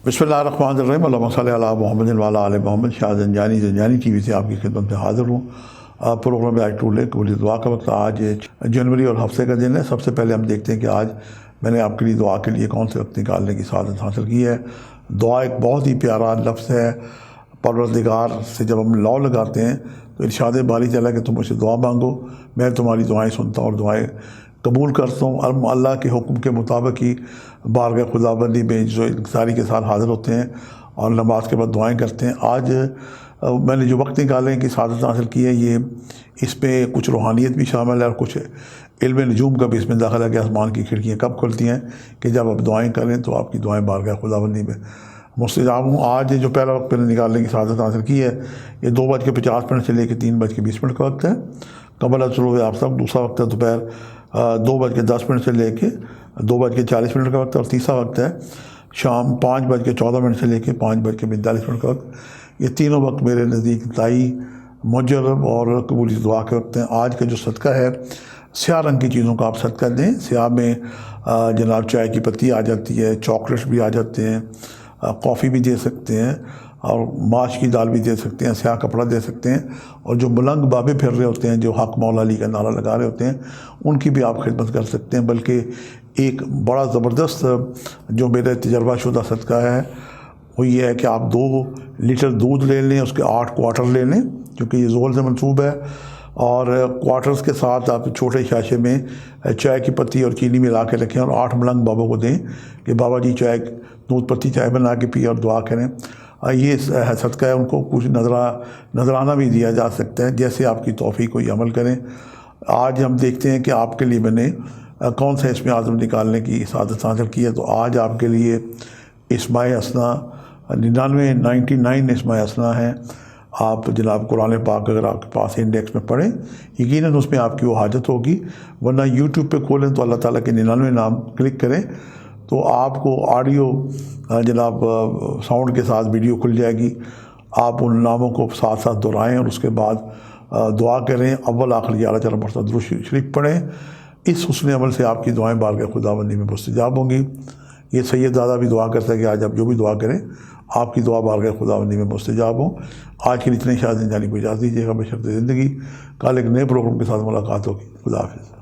बिस्मिल्लाहिर्रहमानिर्रहीम अल्लाहुम्मा सल्लि अला मुहम्मद व अला आलि मोहम्मद। शाह ज़ंजानी टीवी से आपकी खिदमत में हाज़िर हूँ। प्रोग्राम में आज टूले कबूल दुआ का वक्त। आज जनवरी और हफ्ते का दिन है। सबसे पहले हम देखते हैं कि आज मैंने आपके लिए दुआ के लिए कौन से वक्त निकालने की सादत हासिल की है। दुआ एक बहुत ही प्यारा लफ्ज़ है। परवरदिगार से जब हम लौ लगाते हैं तो इरशाद बारी ताला कि तुम मुझसे दुआ मांगो, मैं तुम्हारी दुआएं सुनता हूँ और दुआएं कबूल करता हूँ। और अल्लाह के हुक्म के मुताबिक ही बारगाह खुदाबंदी में जो इंतज़ारी के साथ हाज़िर होते हैं और नमाज के बाद दुआएं करते हैं। आज मैंने जो वक्त निकाले हैं कि सादत हासिल की है, ये इसमें कुछ रूहानियत भी शामिल है और कुछ इल्म नजूम का भी इसमें दाखिल है कि आसमान की खिड़कियाँ कब खुलती हैं कि जब आप दुआएं करें तो आपकी दुआएं बारगाह खुदाबंदी में मुस्तजाब हूँ। आज जो पहला वक्त मैंने निकालने की सादत हासिल की है, ये 2:50 से लेकर 3:20 का वक्त है कबल शुरू आप सब। दूसरा वक्त है दोपहर 2:10 से लेके 2:40 का वक्त, और तीसरा वक्त है शाम 5:14 से लेके 5:45 का वक्त। ये तीनों वक्त मेरे नज़दीक इंतहाई मुजरब और कबूली दुआ के वक्त हैं। आज का जो सदका है, स्याह रंग की चीज़ों का आप सदका दें। स्याह में जनाब चाय की पत्ती आ जाती है, चॉकलेट्स भी आ जाते हैं, कॉफ़ी भी दे सकते हैं और माश की दाल भी दे सकते हैं, स्याह कपड़ा दे सकते हैं। और जो बुलंद बाबे फिर रहे होते हैं, जो हक मौला अली का नारा लगा रहे होते हैं, उनकी भी आप खिदमत कर सकते हैं। बल्कि एक बड़ा ज़बरदस्त जो मेरा तजर्बाशुदा सदका है वो ये है कि आप 2 लीटर दूध ले लें, उसके 8 क्वार्टर ले लें, क्योंकि ये ज़ोल से मंसूब है। और क्वार्टर्स के साथ आप छोटे शाशे में चाय की पत्ती और चीनी मिला के रखें और 8 मलंग बाबा को दें कि बाबा जी चाय दूध पत्ती चाय बना के पिए और दुआ करें। ये सदका है। उनको कुछ नजराना भी दिया जा सकता है, जैसे आपकी तौफीक कोई अमल करें। आज हम देखते हैं कि आपके लिए मैंने कौन सा इसमें आज़म निकालने की सादत हासिल की है। तो आज आपके लिए इसमाए हसना 99 इसमाए हसना है। आप जनाब कुरान पाक अगर आपके पास इंडेक्स में पढ़ें, यकीनन उसमें आपकी वो हाजत होगी। वरना यूट्यूब पे खोलें तो अल्लाह ताला के 99 नाम क्लिक करें तो आपको ऑडियो जनाब साउंड के साथ वीडियो खुल जाएगी। आप उन नामों को साथ साथ दोहराएँ और उसके बाद दुआ करें। अव्वल आखिर 11 मरतबा दुरूद शरीफ पढ़ें। इस हुस्न अमल से आपकी दुआएं बारगाह खुदाबंदी में मुस्तजाब होंगी। ये सैयदज़ादा भी दुआ करता है कि आज आप जो भी दुआ करें आपकी दुआ बारगाह खुदाबंदी में मुस्तजाब हो। आज के लिए इतने शाह ज़ंजानी को इजाज़त दीजिएगा बशर्ते ज़िंदगी। कल एक नए प्रोग्राम के साथ मुलाकात होगी। खुदा हाफ़िज़।